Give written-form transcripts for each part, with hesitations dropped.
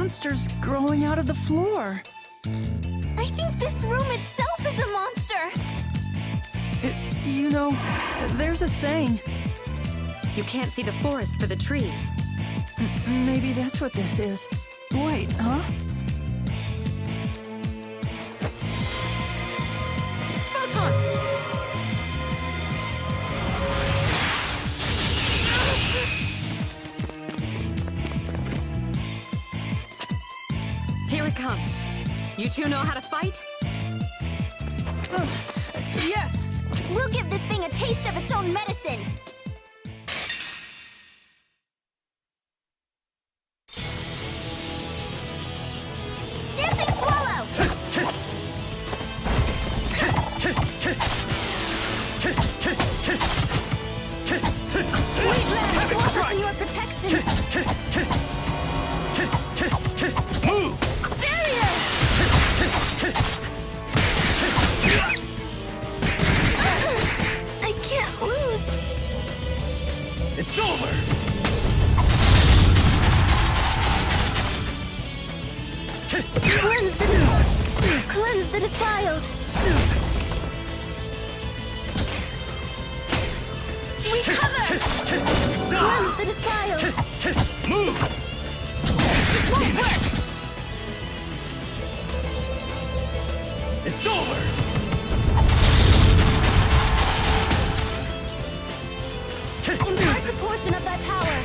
monsters growing out of the floor. I think this room itself is a monster! You know, there's a saying. You can't see the forest for the trees. Maybe that's what this is. Wait, huh? Photon! Here it comes. You two know how to fight? Yes! We'll give this thing a taste of its own medicine! Dancing Swallow! Sweet Land holds us in your protection! Move! Barrier! I can't lose! It's over! Cleanse the defiled! We cover! Cleanse the defiled! Move! It won't work! It's over! Impart a portion of thy power!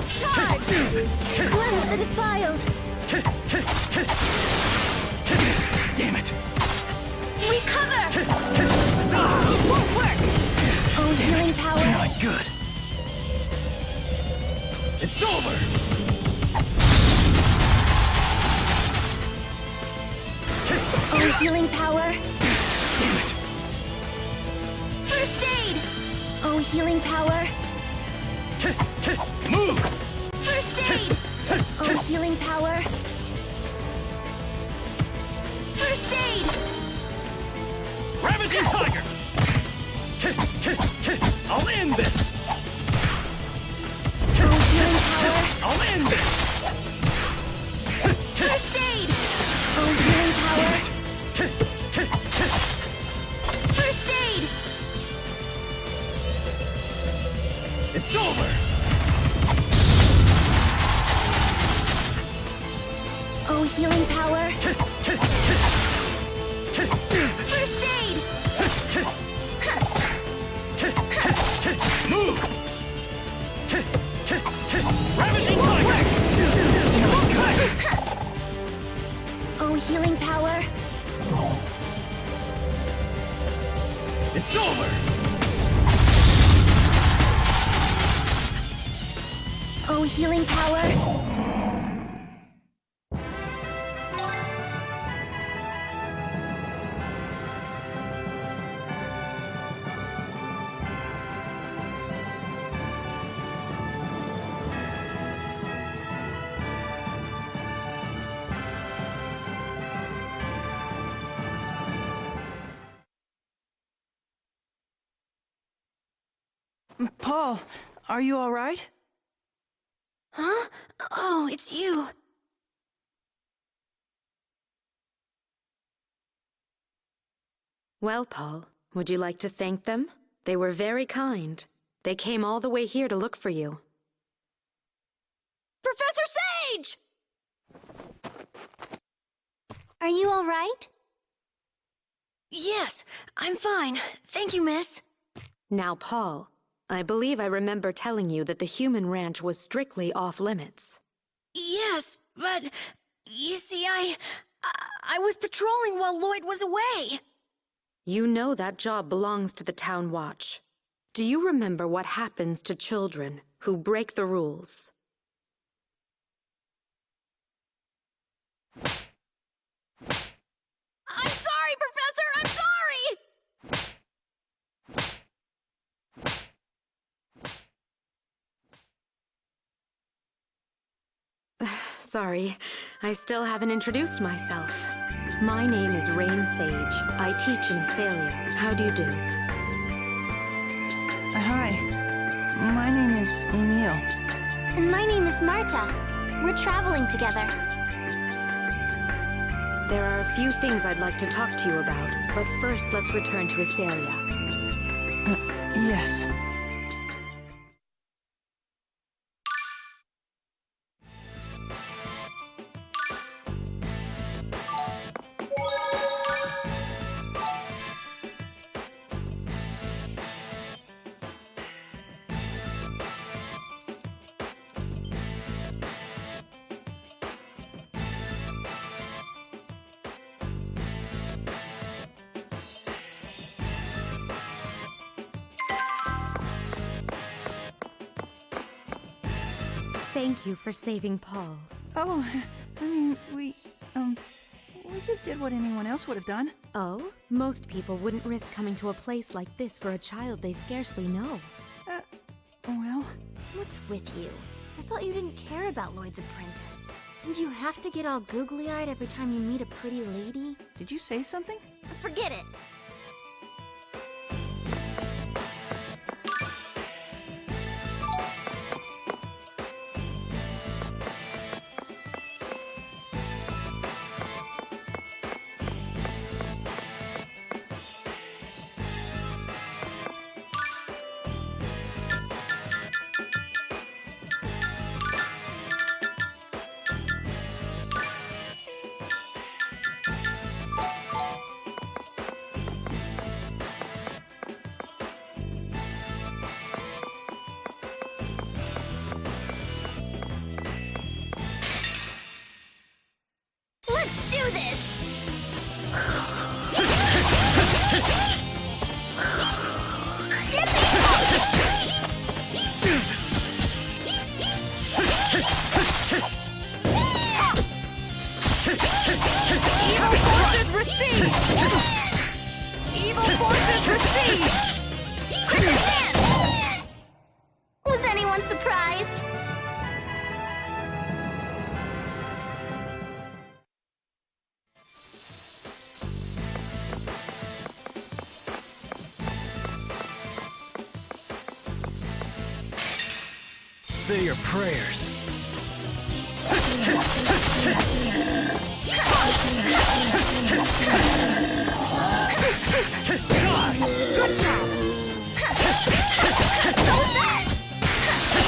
Charge! Cleanse the defiled! Damn it! We cover! It won't work! Oh, healing power! Not good! It's over! Oh, healing power! Damn it! First aid! Oh, healing power! Move! First aid! Oh, healing power! First aid! Ravaging Tiger! I'll end this! Oh, healing power! I'll end this! First aid! Oh, healing power! First aid! It's over! Oh, healing power! First aid! Move! Ravaging Tiger! Oh, healing power! It's over! Oh, healing power! Paul, are you all right? Huh? Oh, it's you. Well, Paul, would you like to thank them? They were very kind. They came all the way here to look for you. Professor Sage! Are you all right? Yes, I'm fine. Thank you, miss. Now, Paul, I believe I remember telling you that the human ranch was strictly off-limits. Yes, but you see, I was patrolling while Lloyd was away. You know that job belongs to the town watch. Do you remember what happens to children who break the rules? I'm sorry, Professor! I'm sorry! Sorry, I still haven't introduced myself. My name is Rain Sage. I teach in Iselia. How do you do? Hi, my name is Emil. And my name is Marta. We're traveling together. There are a few things I'd like to talk to you about, but first let's return to Iselia. Yes. Thank you for saving Paul. Oh, I mean, we just did what anyone else would have done. Oh? Most people wouldn't risk coming to a place like this for a child they scarcely know. Well... What's with you? I thought you didn't care about Lloyd's apprentice. And do you have to get all googly-eyed every time you meet a pretty lady? Did you say something? Forget it. Let's do this! Evil forces recede! Evil forces recede! Was anyone surprised? Say your prayers. Good job!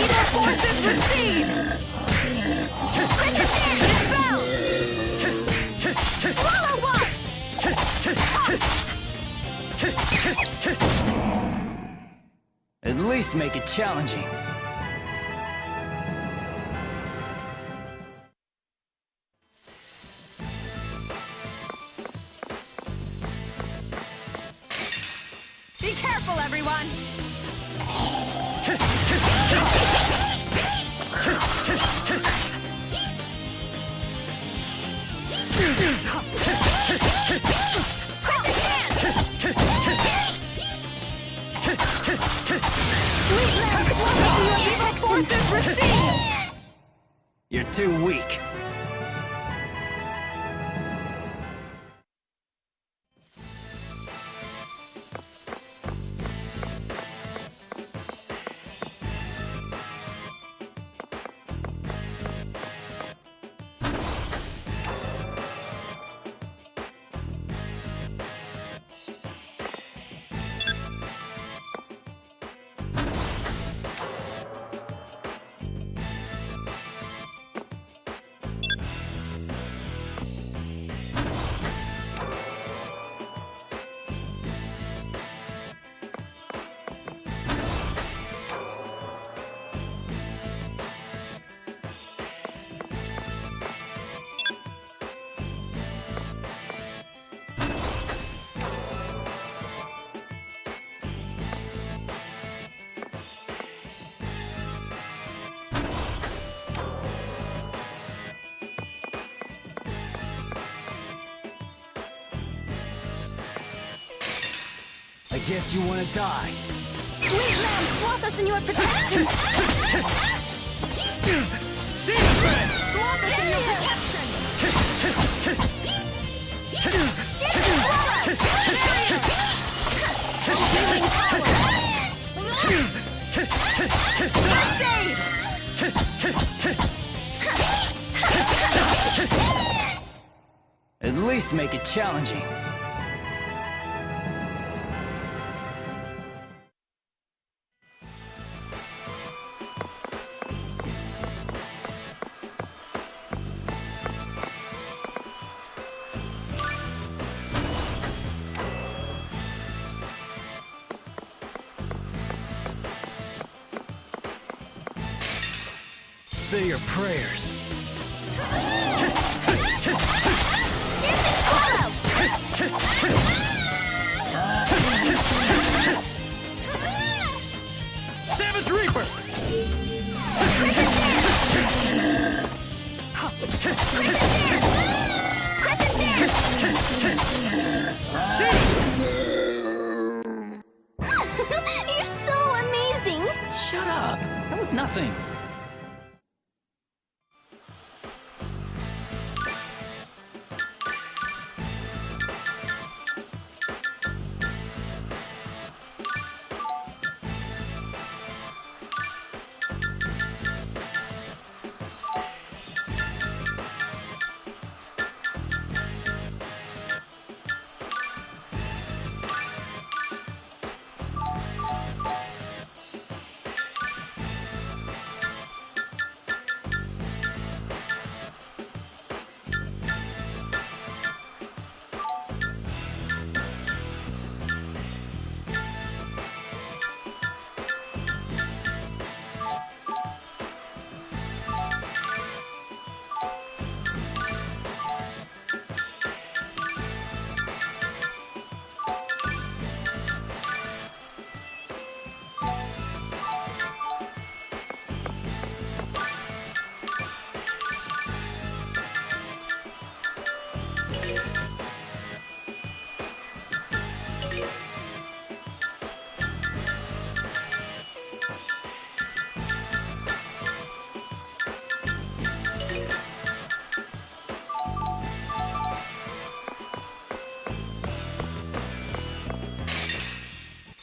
Evil forces recede! Dispelled! Swallow once! At least make it challenging. Be careful, everyone! Evil forces recede! You're too weak. I guess you want to die. Sweet lamb, swathe us in your protection! Swamp us in your protection! Healing power! least make it challenging. Say your prayers. Savage Reaper! You're so amazing! Shut up! That was nothing.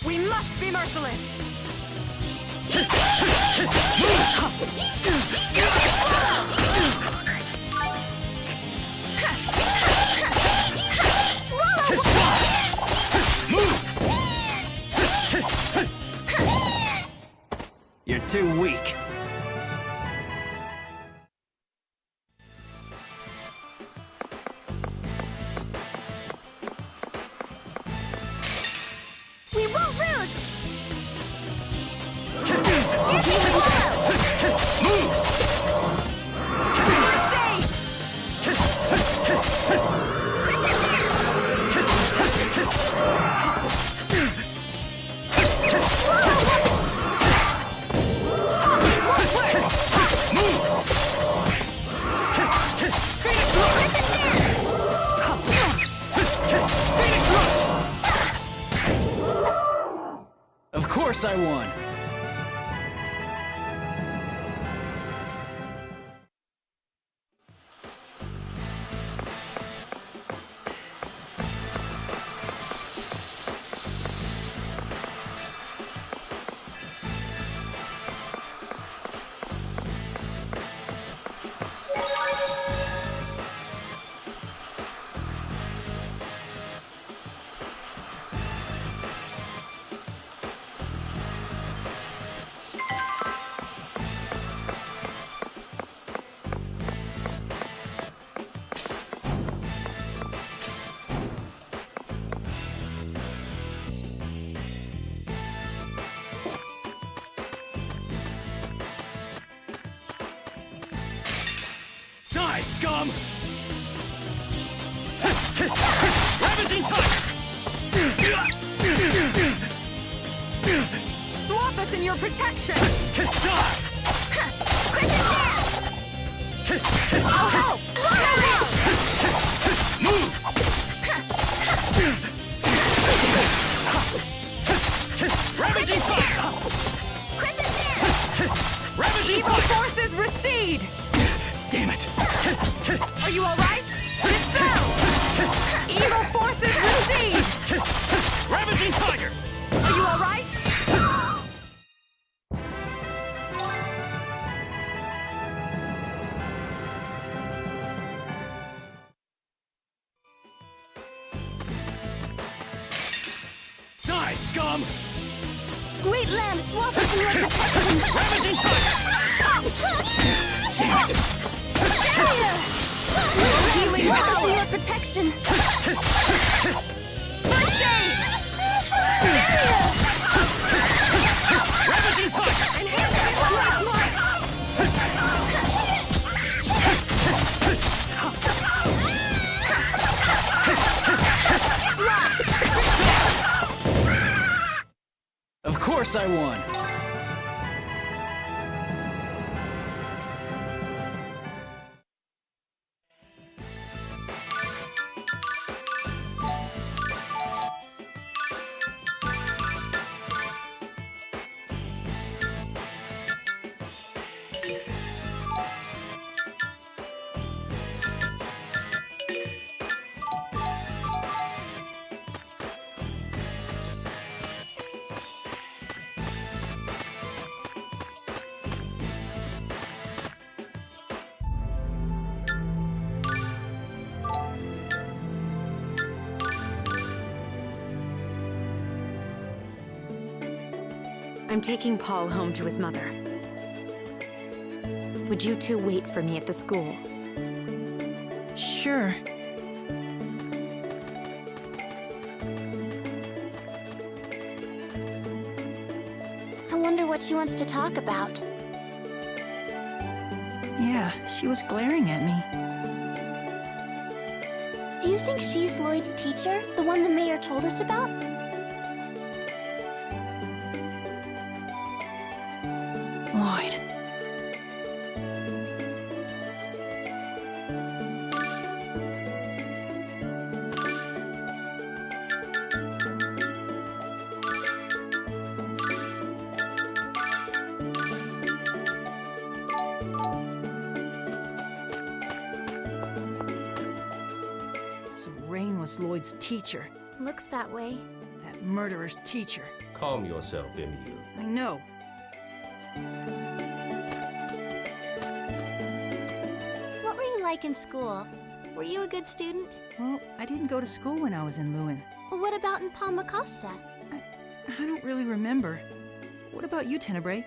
We must be merciless! You're too weak. We won't lose! Of course I won. Die, scum! Ravaging touch! Swap us in your protection! Die! Move! Ravaging touch! Ravaging Evil touch! forces recede! Damn it! Are you alright? Dispelled! Evil forces recede! Ravaging tiger! Are you alright? Die, scum! Great Land, swap us in your protection! Ravaging touch! Damn it! Healing swap us in your protection! First aid! Ravaging touch! Of course I won. I'm taking Paul home to his mother. Would you two wait for me at the school? Sure. I wonder what she wants to talk about. Yeah, she was glaring at me. Do you think she's Lloyd's teacher? The one the mayor told us about? Lloyd. So Rain was Lloyd's teacher. Looks that way. That murderer's teacher. Calm yourself, Emil. I know. What were you like in school? Were you a good student? Well, I didn't go to school when I was in Lewin. What about in Palmacosta? I don't really remember. What about you, Tenebrae?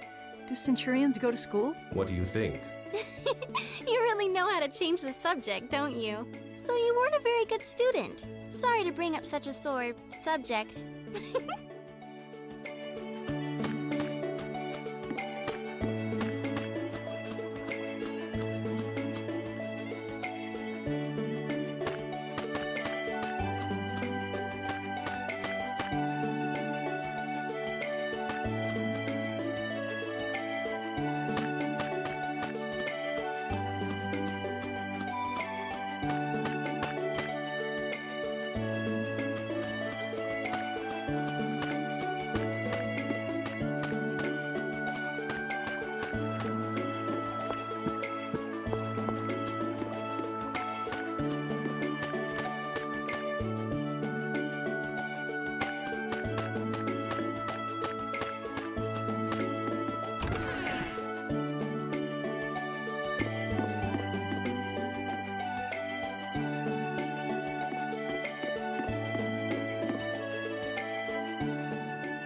Do Centurions go to school? What do you think? You really know how to change the subject, don't you? So you weren't a very good student. Sorry to bring up such a sore subject.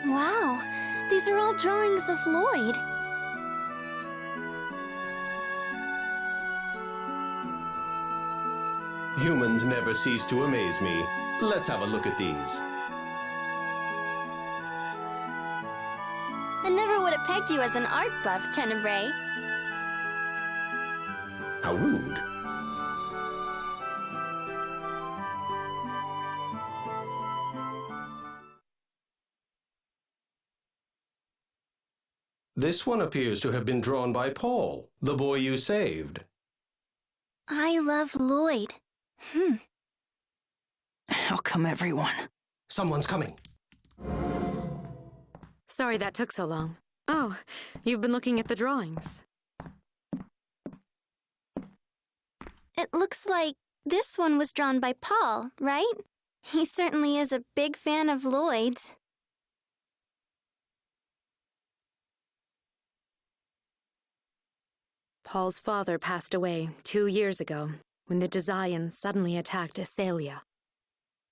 Wow, these are all drawings of Lloyd. Humans never cease to amaze me. Let's have a look at these. I never would have pegged you as an art buff, Tenebrae. How rude. This one appears to have been drawn by Paul, the boy you saved. I love Lloyd. How come everyone? Someone's coming. Sorry that took so long. Oh, you've been looking at the drawings. It looks like this one was drawn by Paul, right? He certainly is a big fan of Lloyd's. Paul's father passed away 2 years ago when the Desians suddenly attacked Iselia.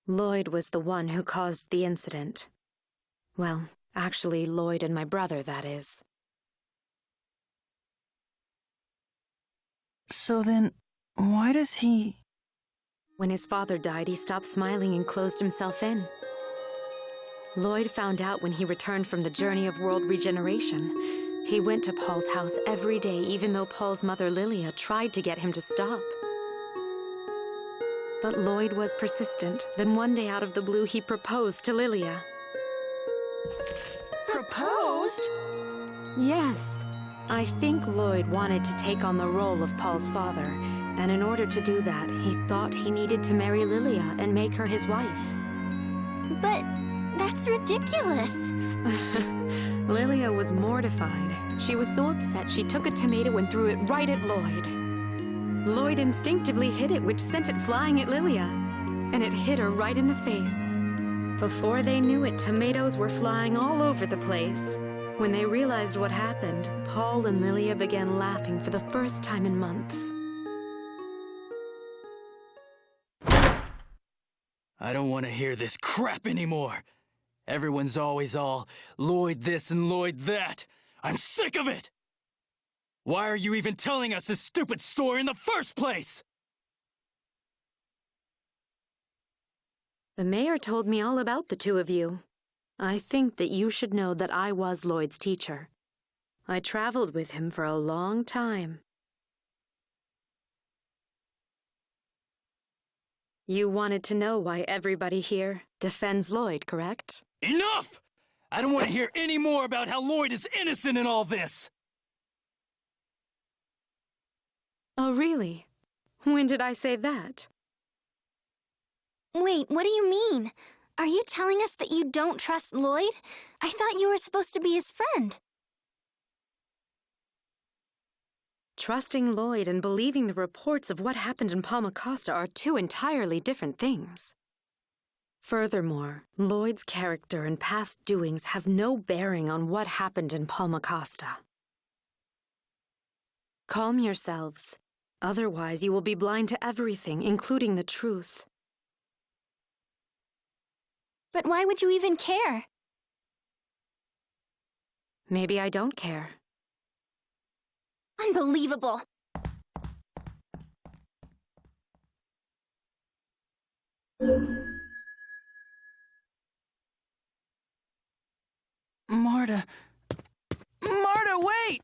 Lloyd was the one who caused the incident. Well, actually, Lloyd and my brother, that is. So then, why does he... When his father died, he stopped smiling and closed himself in. Lloyd found out when he returned from the journey of world regeneration. He went to Paul's house every day, even though Paul's mother Lilia tried to get him to stop. But Lloyd was persistent. Then one day out of the blue, he proposed to Lilia. Proposed? Yes. I think Lloyd wanted to take on the role of Paul's father, and in order to do that, he thought he needed to marry Lilia and make her his wife. But that's ridiculous. Lilia was mortified. She was so upset she took a tomato and threw it right at Lloyd. Lloyd instinctively hit it, which sent it flying at Lilia, and it hit her right in the face. Before they knew it, tomatoes were flying all over the place. When they realized what happened, Paul and Lilia began laughing for the first time in months. I don't want to hear this crap anymore. Everyone's always all, Lloyd this and Lloyd that. I'm sick of it! Why are you even telling us this stupid story in the first place? The mayor told me all about the two of you. I think that you should know that I was Lloyd's teacher. I traveled with him for a long time. You wanted to know why everybody here defends Lloyd, correct? Enough! I don't want to hear any more about how Lloyd is innocent in all this! Oh, really? When did I say that? Wait, what do you mean? Are you telling us that you don't trust Lloyd? I thought you were supposed to be his friend. Trusting Lloyd and believing the reports of what happened in Palmacosta are two entirely different things. Furthermore, Lloyd's character and past doings have no bearing on what happened in Palmacosta. Calm yourselves. Otherwise, you will be blind to everything, including the truth. But why would you even care? Maybe I don't care. Unbelievable! Marta... Marta, wait!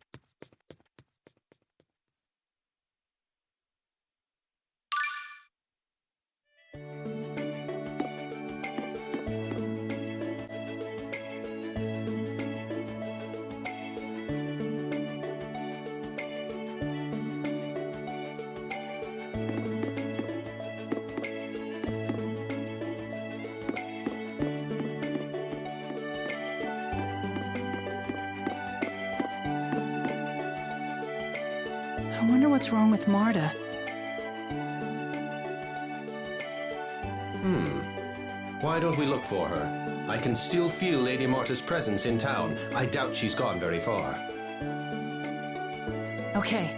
I wonder what's wrong with Marta. Why don't we look for her? I can still feel Lady Marta's presence in town. I doubt she's gone very far. Okay.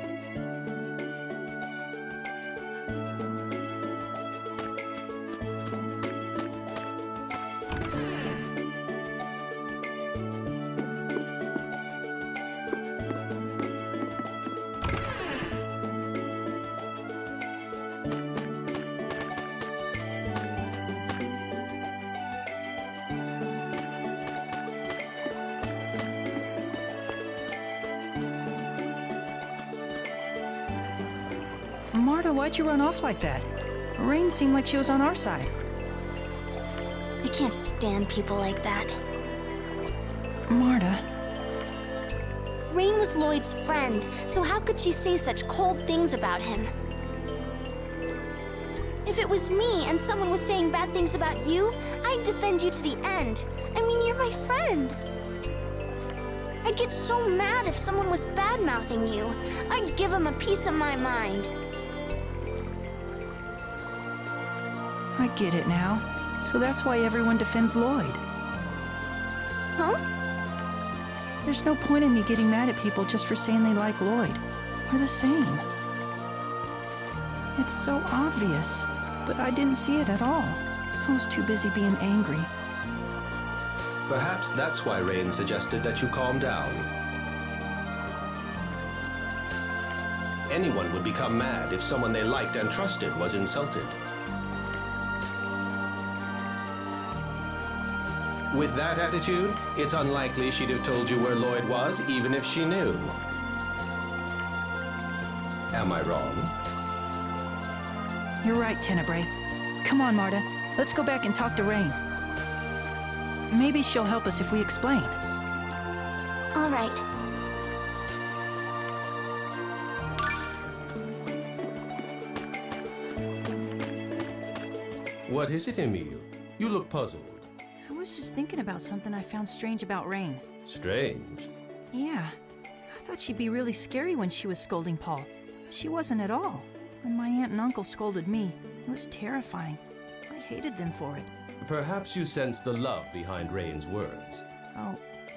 Marta, why'd you run off like that? Rain seemed like she was on our side. I can't stand people like that. Marta... Rain was Lloyd's friend, so how could she say such cold things about him? If it was me and someone was saying bad things about you, I'd defend you to the end. I mean, you're my friend. I'd get so mad if someone was bad-mouthing you. I'd give him a piece of my mind. I get it now. So that's why everyone defends Lloyd. Huh? There's no point in me getting mad at people just for saying they like Lloyd. We're the same. It's so obvious, but I didn't see it at all. I was too busy being angry. Perhaps that's why Rain suggested that you calm down. Anyone would become mad if someone they liked and trusted was insulted. With that attitude, it's unlikely she'd have told you where Lloyd was, even if she knew. Am I wrong? You're right, Tenebrae. Come on, Marta. Let's go back and talk to Rain. Maybe she'll help us if we explain. All right. What is it, Emile? You look puzzled. I was just thinking about something I found strange about Rain. Strange. Yeah. I thought she'd be really scary when she was scolding Paul. She wasn't at all. When my aunt and uncle scolded me, it was terrifying. I hated them for it. Perhaps you sense the love behind Rain's words. Oh,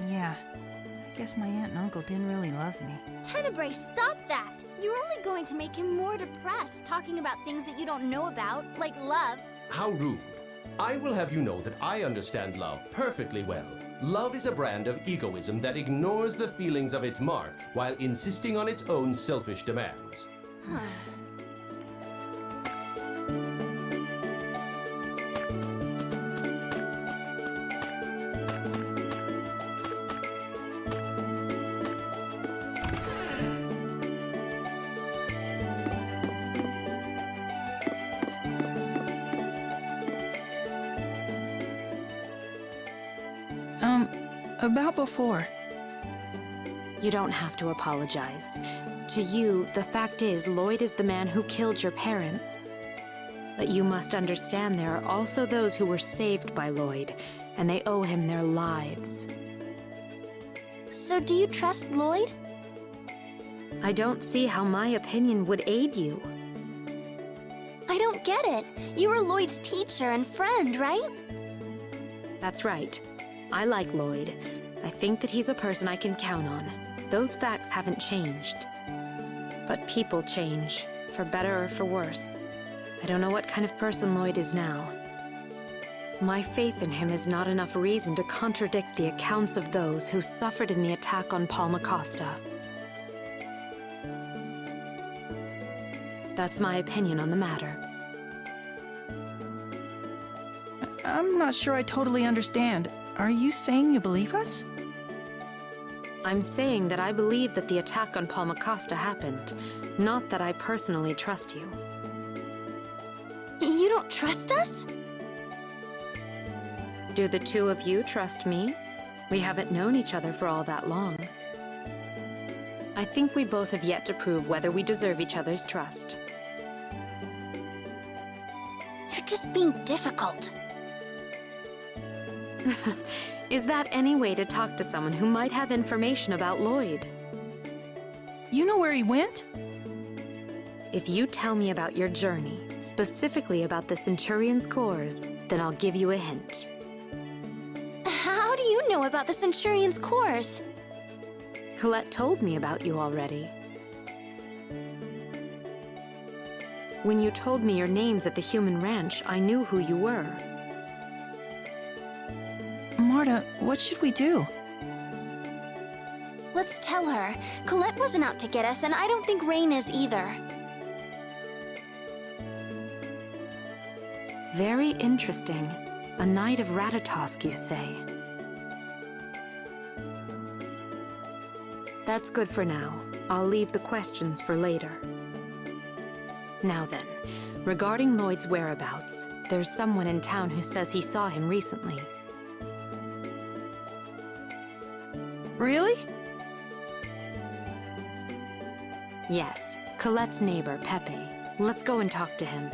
yeah. I guess my aunt and uncle didn't really love me. Tenebrae, stop that! You're only going to make him more depressed, talking about things that you don't know about, like love. How rude. I will have you know that I understand love perfectly well. Love is a brand of egoism that ignores the feelings of its mark while insisting on its own selfish demands. About before. You don't have to apologize. To you, the fact is, Lloyd is the man who killed your parents. But you must understand there are also those who were saved by Lloyd, and they owe him their lives. So do you trust Lloyd? I don't see how my opinion would aid you. I don't get it. You were Lloyd's teacher and friend, right? That's right. I like Lloyd. I think that he's a person I can count on. Those facts haven't changed. But people change, for better or for worse. I don't know what kind of person Lloyd is now. My faith in him is not enough reason to contradict the accounts of those who suffered in the attack on Palmacosta. That's my opinion on the matter. I'm not sure I totally understand. Are you saying you believe us? I'm saying that I believe that the attack on Palmacosta happened, not that I personally trust you. You don't trust us? Do the two of you trust me? We haven't known each other for all that long. I think we both have yet to prove whether we deserve each other's trust. You're just being difficult. Is that any way to talk to someone who might have information about Lloyd? You know where he went? If you tell me about your journey, specifically about the Centurion's cores, then I'll give you a hint. How do you know about the Centurion's cores? Colette told me about you already. When you told me your names at the human ranch, I knew who you were. Marta, what should we do? Let's tell her. Colette wasn't out to get us, and I don't think Rain is either. Very interesting. A Knight of Ratatosk, you say? That's good for now. I'll leave the questions for later. Now then, regarding Lloyd's whereabouts, there's someone in town who says he saw him recently. Really? Yes, Colette's neighbor, Pepe. Let's go and talk to him.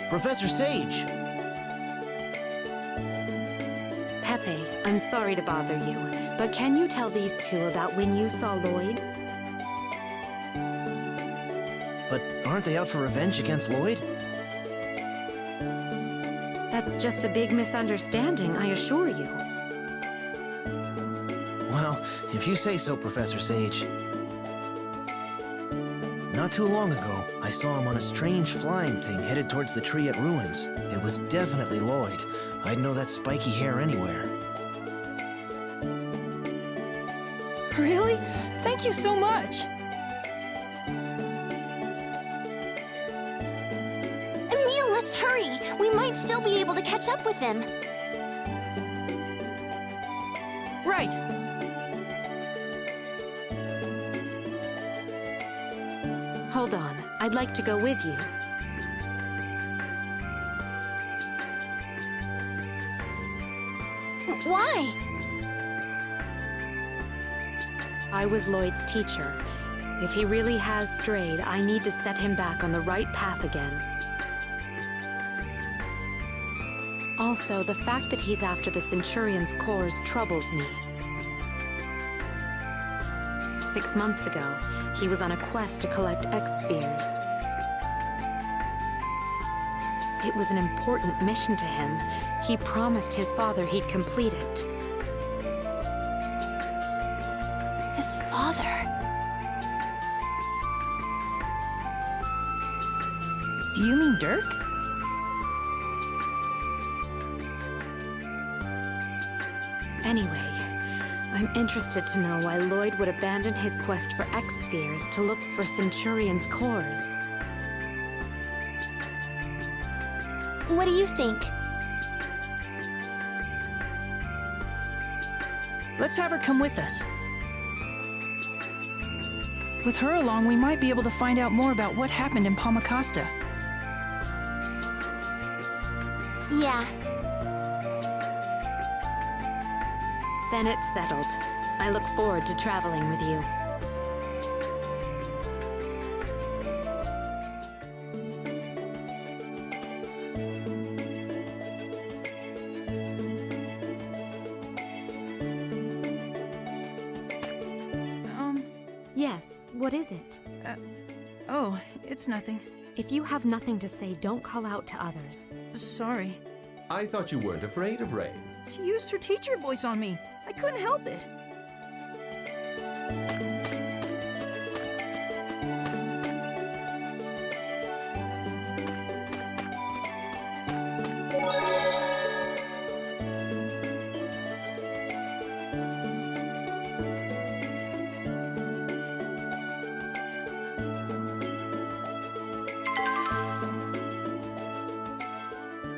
Professor Sage! Pepe, I'm sorry to bother you, but can you tell these two about when you saw Lloyd? But aren't they out for revenge against Lloyd? That's just a big misunderstanding, I assure you. Well, if you say so, Professor Sage. Not too long ago, I saw him on a strange flying thing headed towards the Triet ruins. It was definitely Lloyd. I'd know that spiky hair anywhere. Really? Thank you so much. Emil, let's hurry. We might still be able to catch up with him. Right. Hold on, I'd like to go with you. Why? I was Lloyd's teacher. If he really has strayed, I need to set him back on the right path again. Also, the fact that he's after the Centurion's cores troubles me. 6 months ago, he was on a quest to collect X-spheres. It was an important mission to him. He promised his father he'd complete it. His father? Do you mean Dirk? Anyway, I'm interested to know why Lloyd would abandon his quest for X-spheres to look for Centurion's cores. What do you think? Let's have her come with us. With her along, we might be able to find out more about what happened in Palmacosta. Yeah. Then it's settled. I look forward to traveling with you. Yes, what is it? Oh, it's nothing. If you have nothing to say, don't call out to others. Sorry. I thought you weren't afraid of rain. She used her teacher voice on me. I couldn't help it.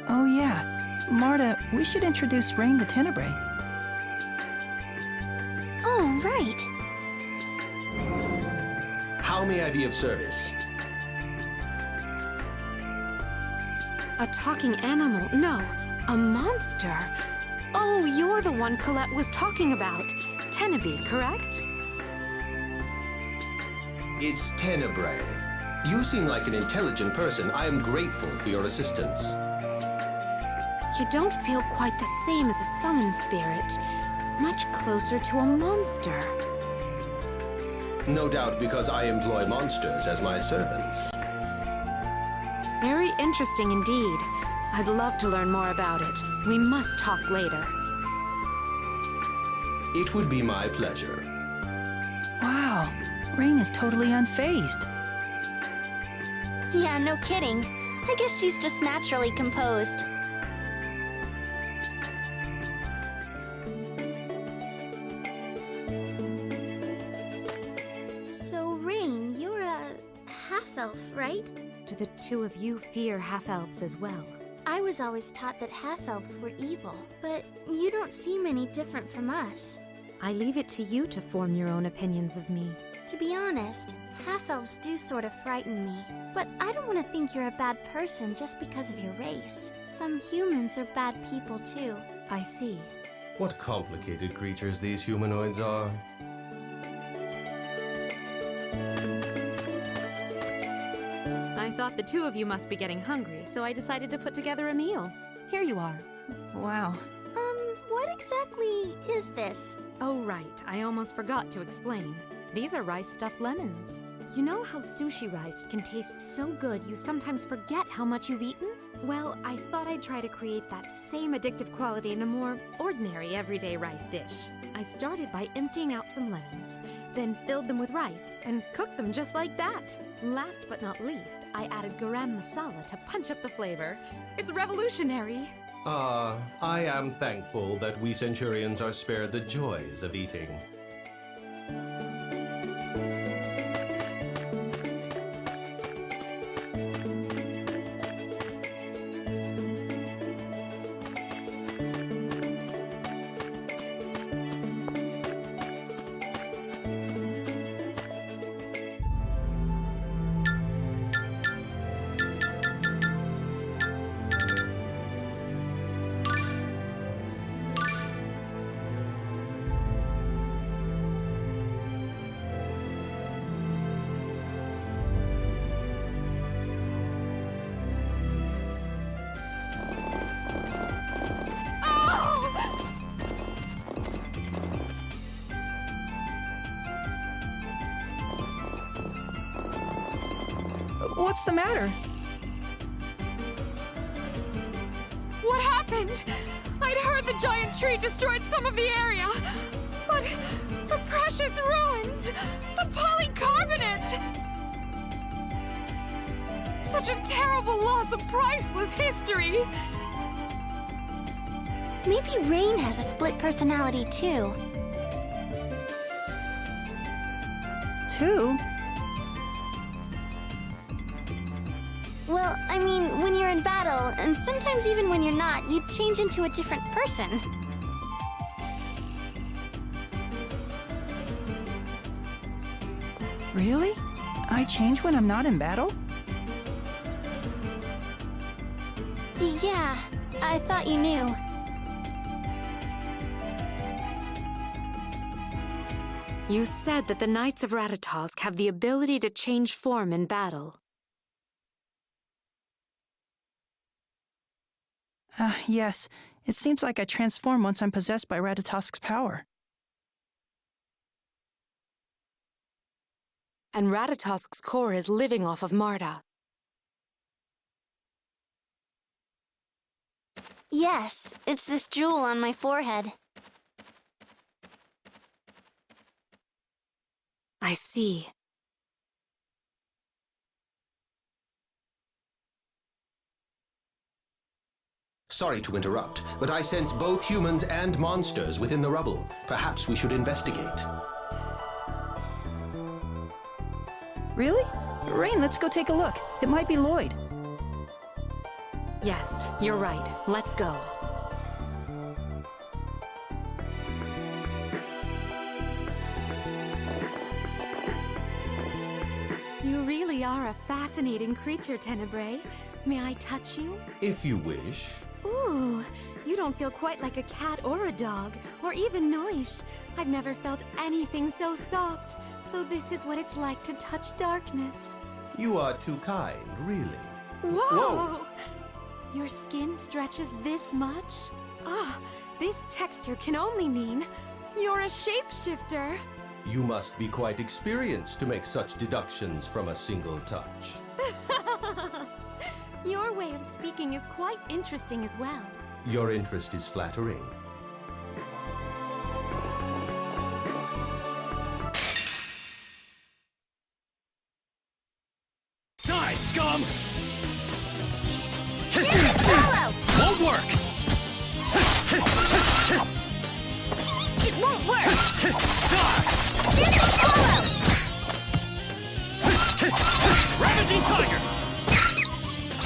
Oh yeah, Marta, we should introduce Rain to Tenebrae. Oh, right. How may I be of service? A talking animal? No, a monster. Oh, you're the one Colette was talking about. Tenebrae, correct? It's Tenebrae. You seem like an intelligent person. I am grateful for your assistance. You don't feel quite the same as a summoned spirit. Much closer to a monster. No doubt because I employ monsters as my servants. Very interesting indeed. I'd love to learn more about it. We must talk later. It would be my pleasure. Wow, Rain is totally unfazed. Yeah, no kidding. I guess she's just naturally composed. So, Rain, you're a half-elf, right? Do the two of you fear half-elves as well? I was always taught that half-elves were evil, but you don't seem any different from us. I leave it to you to form your own opinions of me. To be honest, half-elves do sort of frighten me. But I don't want to think you're a bad person just because of your race. Some humans are bad people too. I see. What complicated creatures these humanoids are. I thought the two of you must be getting hungry, so I decided to put together a meal. Here you are. Wow. What exactly is this? Oh, right. I almost forgot to explain. These are rice-stuffed lemons. You know how sushi rice can taste so good you sometimes forget how much you've eaten? Well, I thought I'd try to create that same addictive quality in a more ordinary everyday rice dish. I started by emptying out some lemons, then filled them with rice and cooked them just like that. Last but not least, I added garam masala to punch up the flavor. It's revolutionary. I am thankful that we Centurions are spared the joys of eating. What's the matter? What happened? I'd heard the giant tree destroyed some of the area. But the precious ruins! The polycarbonate! Such a terrible loss of priceless history! Maybe Rain has a split personality too. Two? Well, I mean, when you're in battle, and sometimes even when you're not, you change into a different person. Really? I change when I'm not in battle? Yeah, I thought you knew. You said that the Knights of Ratatosk have the ability to change form in battle. Yes. It seems like I transform once I'm possessed by Ratatosk's power. And Ratatosk's core is living off of Marta. Yes, it's this jewel on my forehead. I see. Sorry to interrupt, but I sense both humans and monsters within the rubble. Perhaps we should investigate. Really? Rain, let's go take a look. It might be Lloyd. Yes, you're right. Let's go. You really are a fascinating creature, Tenebrae. May I touch you? If you wish. Ooh, you don't feel quite like a cat or a dog, or even Noish. I've never felt anything so soft. So this is what it's like to touch darkness. You are too kind, really. Whoa! Your skin stretches this much? Ah, this texture can only mean you're a shapeshifter. You must be quite experienced to make such deductions from a single touch. Your way of speaking is quite interesting as well. Your interest is flattering. Die, scum! Follow! Won't work! It won't work! Die! Get it, follow! Ravaging Tiger!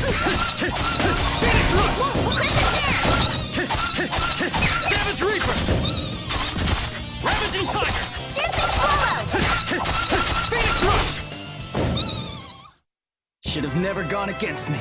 It won't work again! Savage Reaper! Ravaging Tiger! Get this, follow! Phoenix Rush! Should have never gone against me.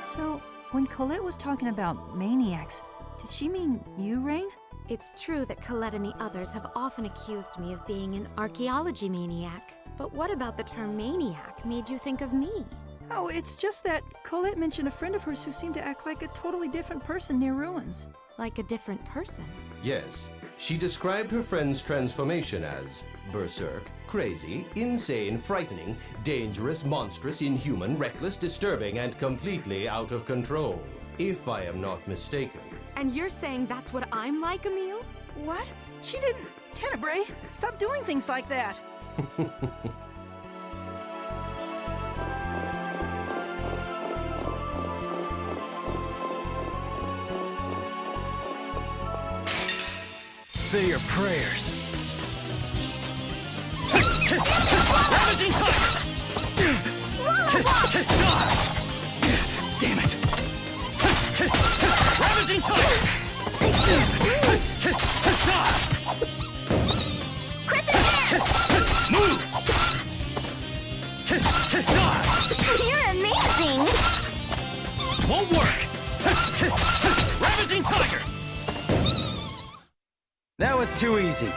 So, when Colette was talking about maniacs, Did she mean you, Rain? It's true that Colette and the others have often accused me of being an archaeology maniac. But what about the term maniac made you think of me? Oh, it's just that Colette mentioned a friend of hers who seemed to act like a totally different person near ruins. Like a different person? Yes. She described her friend's transformation as berserk, crazy, insane, frightening, dangerous, monstrous, inhuman, reckless, disturbing, and completely out of control. If I am not mistaken. And you're saying that's what I'm like, Emile? What? She didn't... Tenebrae, stop doing things like that! Say your prayers. Ravaging touch! Swallow blocks! Damn it! Ravaging touch! Crescent dance! Move! You're amazing! Won't work! Ravaging tiger! That was too easy.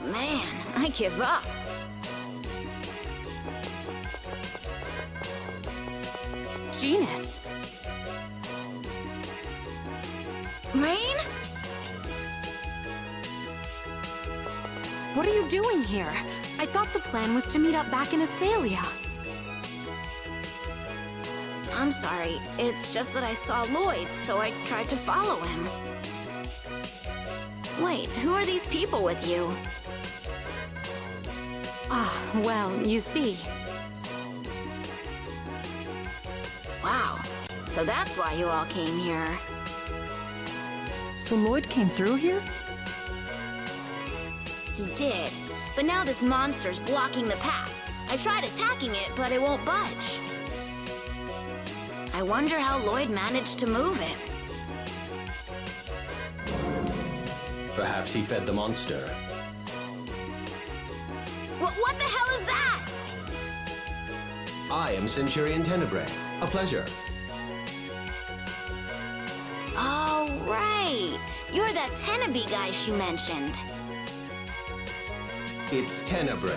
Man, I give up. Genus. Rain? What are you doing here? I thought the plan was to meet up back in Iselia. I'm sorry. It's just that I saw Lloyd, so I tried to follow him. Wait, who are these people with you? Ah, well, you see. Wow. So that's why you all came here. So Lloyd came through here? He did. But now this monster's blocking the path. I tried attacking it, but it won't budge. I wonder how Lloyd managed to move it. Perhaps he fed the monster. What the hell is that? I am Centurion Tenebrae. A pleasure. Oh, right. You're that Tenebrae guy she mentioned. It's Tenebrae.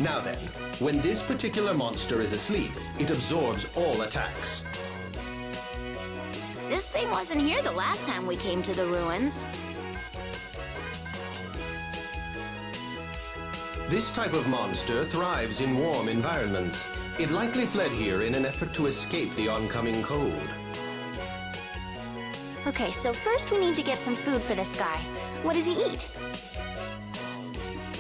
Now then, when this particular monster is asleep, it absorbs all attacks. This thing wasn't here the last time we came to the ruins. This type of monster thrives in warm environments. It likely fled here in an effort to escape the oncoming cold. Okay, so first we need to get some food for this guy. What does he eat?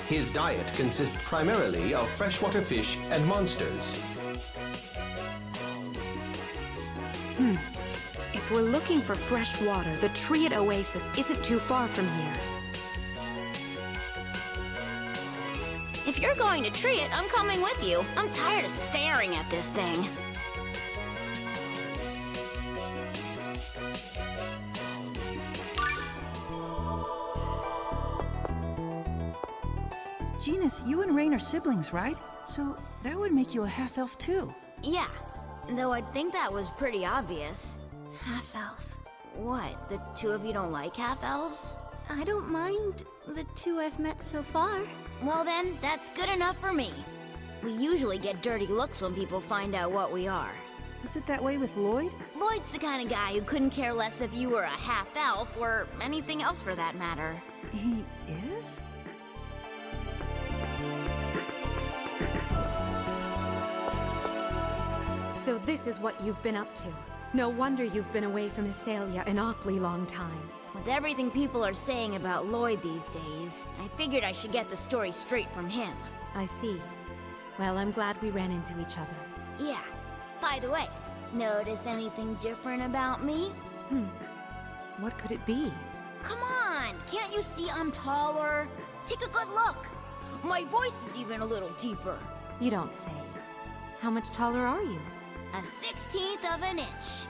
His diet consists primarily of freshwater fish and monsters. If we're looking for fresh water, the Triet oasis isn't too far from here. If you're going to Triet, I'm coming with you. I'm tired of staring at this thing. Genus, you and Rain are siblings, right? So that would make you a half-elf too. Yeah, though I'd think that was pretty obvious. Half-elf. What, the two of you don't like half-elves? I don't mind the two I've met so far. Well then, that's good enough for me. We usually get dirty looks when people find out what we are. Was it that way with Lloyd? Lloyd's the kind of guy who couldn't care less if you were a half-elf or anything else for that matter. He is? So this is what you've been up to. No wonder you've been away from Iselia an awfully long time. With everything people are saying about Lloyd these days, I figured I should get the story straight from him. I see. Well, I'm glad we ran into each other. Yeah. By the way, notice anything different about me? What could it be? Come on! Can't you see I'm taller? Take a good look. My voice is even a little deeper. You don't say. How much taller are you? A 1/16 of an inch.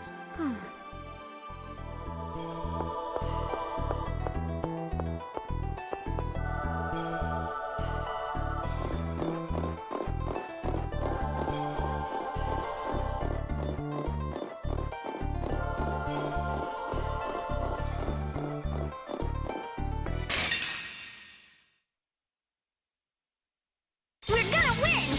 We're gonna win!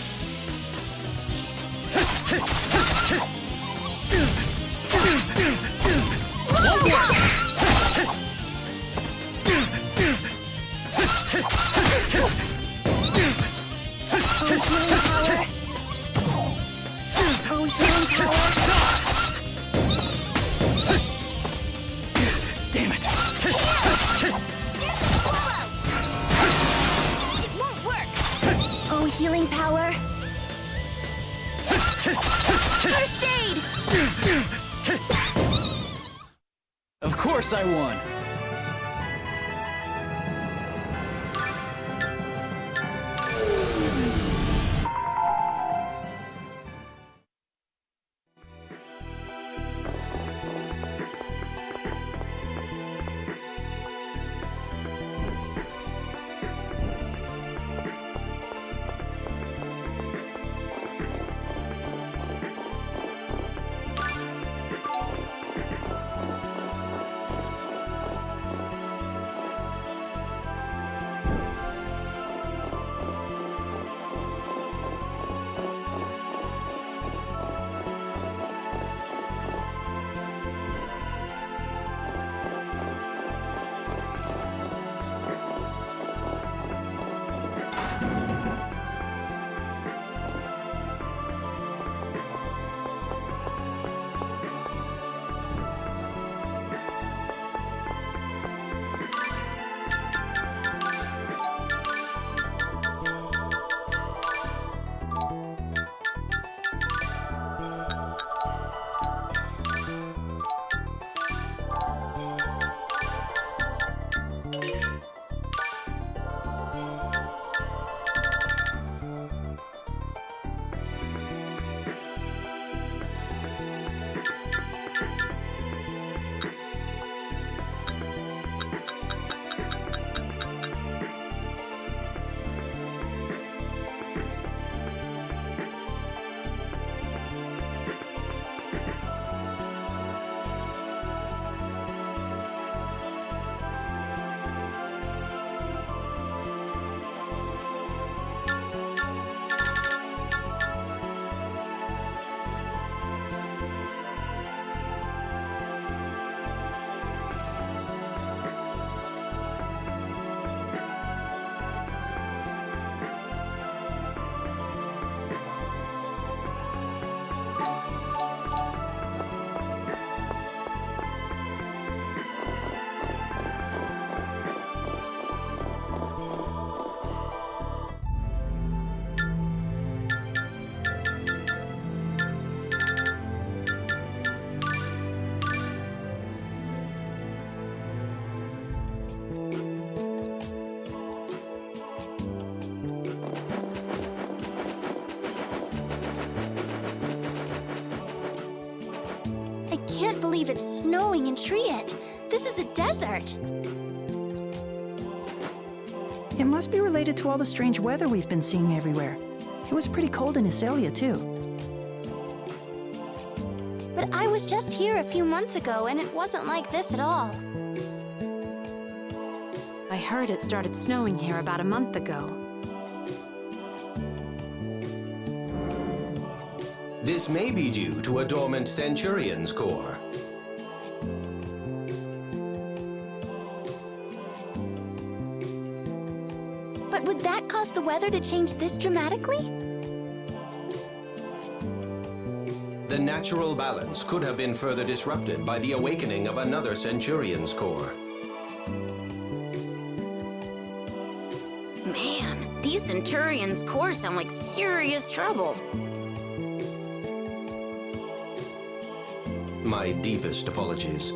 Damn it! It won't work! Oh, healing power! First aid! Of course I won! I can't believe it's snowing in Triet. This is a desert. It must be related to all the strange weather we've been seeing everywhere. It was pretty cold in Iselia, too. But I was just here a few months ago, and it wasn't like this at all. I heard it started snowing here about a month ago. This may be due to a dormant Centurion's core. But would that cause the weather to change this dramatically? The natural balance could have been further disrupted by the awakening of another Centurion's core. Turian's core sound like serious trouble. My deepest apologies.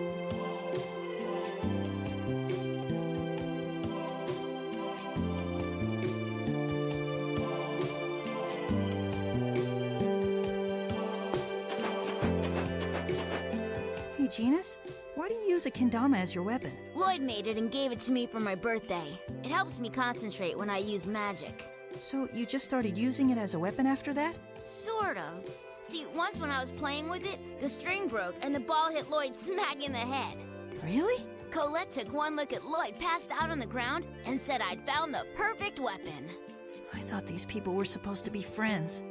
Hey, Genus, why do you use a kendama as your weapon? Lloyd made it and gave it to me for my birthday. It helps me concentrate when I use magic. So you just started using it as a weapon after that? Sort of. See, once when I was playing with it, the string broke and the ball hit Lloyd smack in the head. Really? Colette took one look at Lloyd passed out on the ground and said I'd found the perfect weapon. I thought these people were supposed to be friends.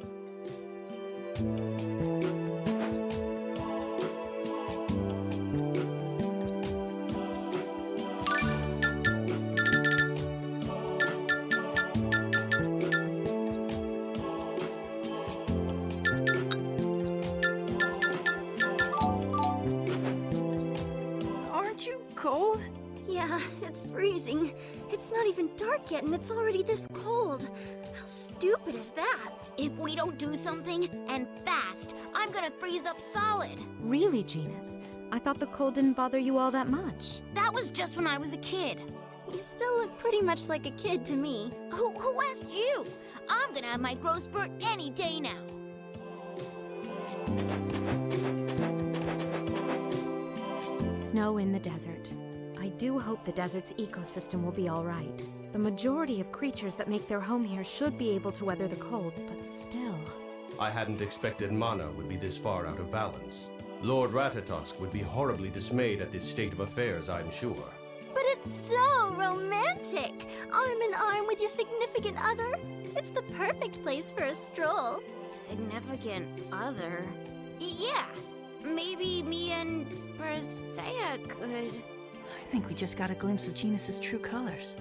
Aren't you cold? Yeah, it's freezing. It's not even dark yet and it's already this cold. How stupid is that? If we don't do something, and fast, I'm gonna freeze up solid. Really, Genus? I thought the cold didn't bother you all that much. That was just when I was a kid. You still look pretty much like a kid to me. Who asked you? I'm gonna have my growth spurt any day now. Snow in the desert. I do hope the desert's ecosystem will be all right. The majority of creatures that make their home here should be able to weather the cold, but still. I hadn't expected Mana would be this far out of balance. Lord Ratatosk would be horribly dismayed at this state of affairs, I'm sure. But it's so romantic! Arm in arm with your significant other. It's the perfect place for a stroll. Significant other? Yeah, maybe me and Persea could. I think we just got a glimpse of Genus's true colors.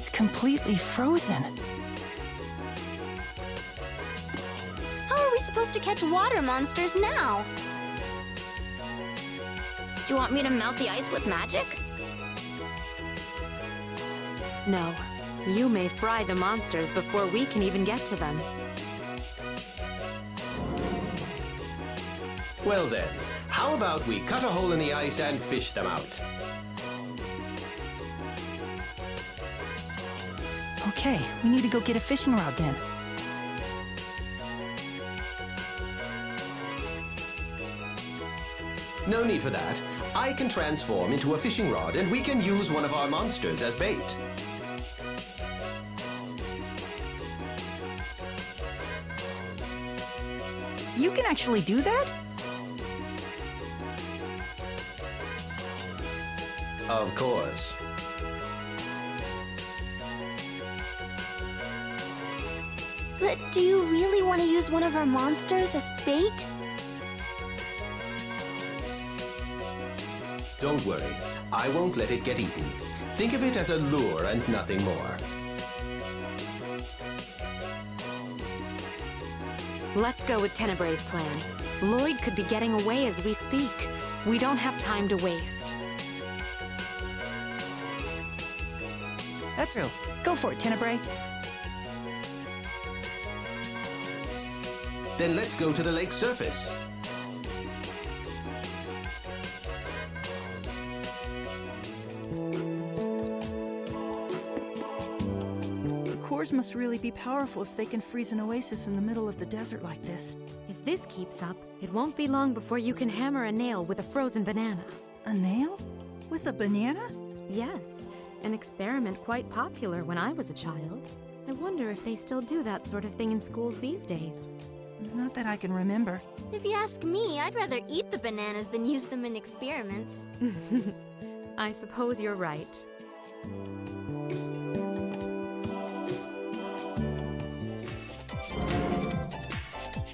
It's completely frozen. How are we supposed to catch water monsters now? Do you want me to melt the ice with magic? No. You may fry the monsters before we can even get to them. Well then, how about we cut a hole in the ice and fish them out? Okay, we need to go get a fishing rod then. No need for that. I can transform into a fishing rod and we can use one of our monsters as bait. You can actually do that? Of course. But do you really want to use one of our monsters as bait? Don't worry. I won't let it get eaten. Think of it as a lure and nothing more. Let's go with Tenebre's plan. Lloyd could be getting away as we speak. We don't have time to waste. That's true. Go for it, Tenebrae. Then let's go to the lake's surface. The cores must really be powerful if they can freeze an oasis in the middle of the desert like this. If this keeps up, it won't be long before you can hammer a nail with a frozen banana. A nail? With a banana? Yes, an experiment quite popular when I was a child. I wonder if they still do that sort of thing in schools these days. Not that I can remember. If you ask me, I'd rather eat the bananas than use them in experiments. I suppose you're right.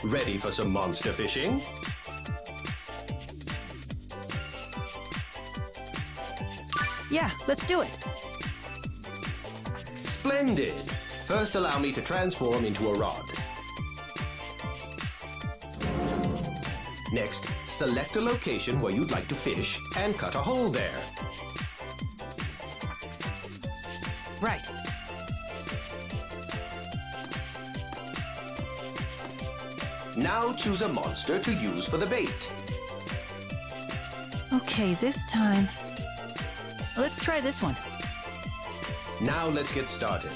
Ready for some monster fishing? Yeah, let's do it. Splendid! First allow me to transform into a rod. Next, select a location where you'd like to fish and cut a hole there. Right. Now choose a monster to use for the bait. Okay, this time... Let's try this one. Now let's get started.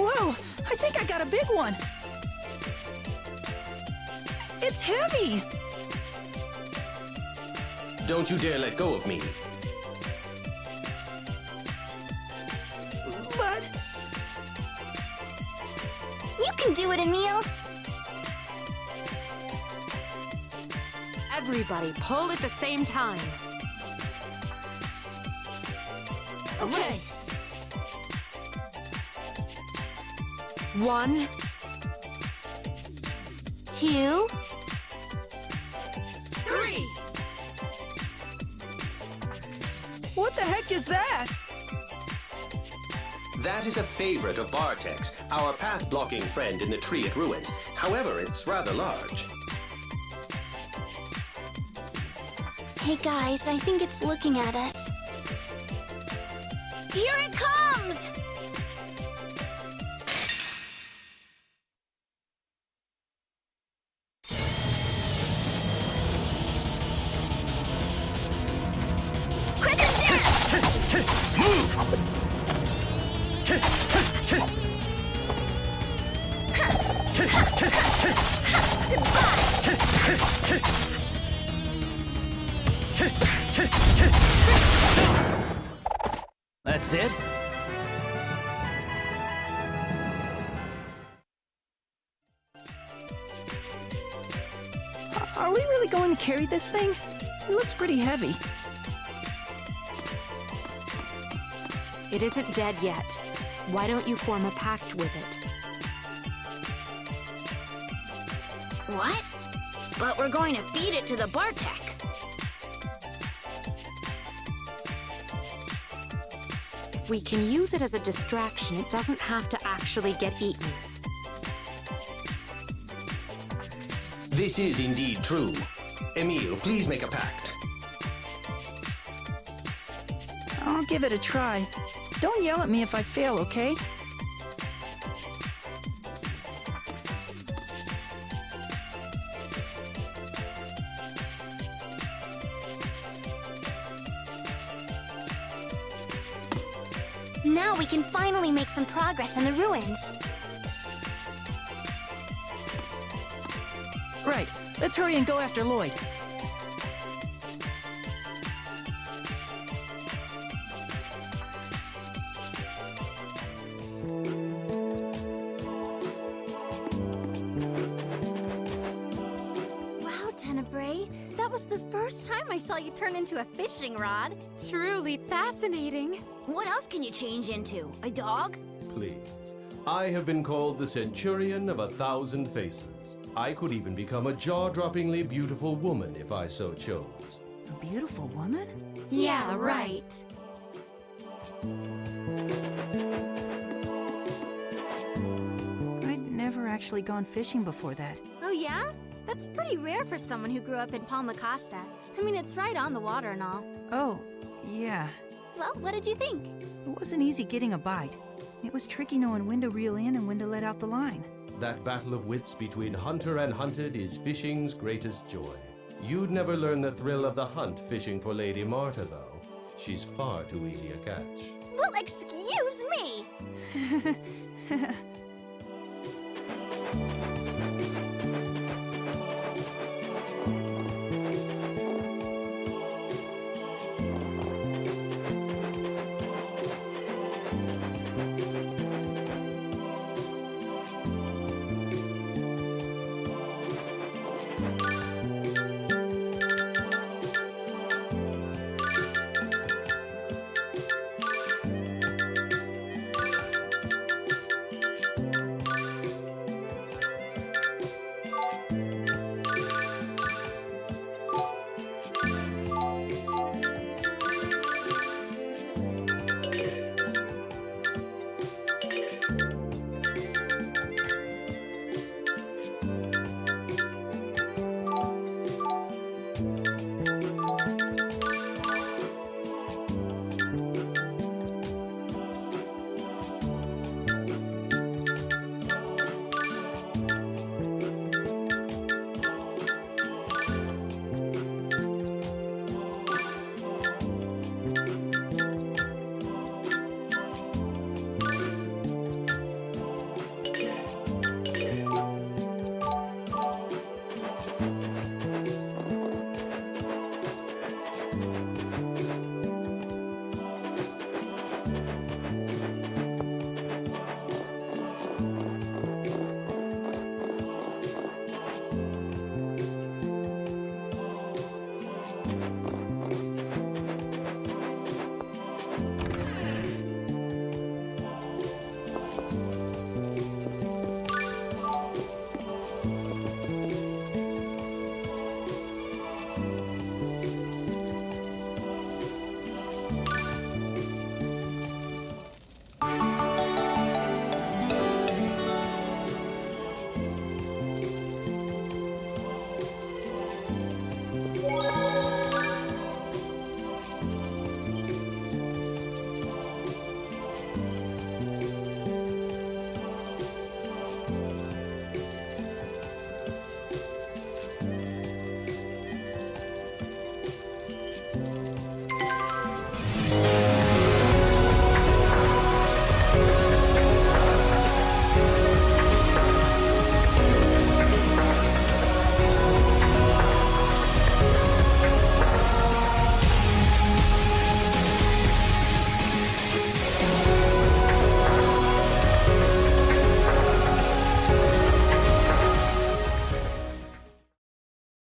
Whoa! I think I got a big one! It's heavy! Don't you dare let go of me. But... You can do it, Emil! Everybody, pull at the same time. Okay. 1, 2... 3! What the heck is that? That is a favorite of Bartek's, our path-blocking friend in the Triet ruins. However, it's rather large. Hey guys, I think it's looking at us. Here it comes! That's it? Are we really going to carry this thing? It looks pretty heavy. It isn't dead yet. Why don't you form a pact with it? What? But we're going to feed it to the Bartek. If we can use it as a distraction, it doesn't have to actually get eaten. This is indeed true. Emile, please make a pact. I'll give it a try. Don't yell at me if I fail, okay? Now we can finally make some progress in the ruins. Right. Let's hurry and go after Lloyd. Wow, Tenebrae, that was the first time I saw you turn into a fishing rod. Truly fascinating. What else can you change into? A dog? Please. I have been called the Centurion of 1,000 Faces. I could even become a jaw-droppingly beautiful woman if I so chose. A beautiful woman? Yeah, right. I'd never actually gone fishing before that. Oh yeah? That's pretty rare for someone who grew up in Palma Costa. I mean, it's right on the water and all. Oh, yeah. Well, what did you think? It wasn't easy getting a bite. It was tricky knowing when to reel in and when to let out the line. That battle of wits between hunter and hunted is fishing's greatest joy. You'd never learn the thrill of the hunt fishing for Lady Marta, though. She's far too easy a catch. Well, excuse me!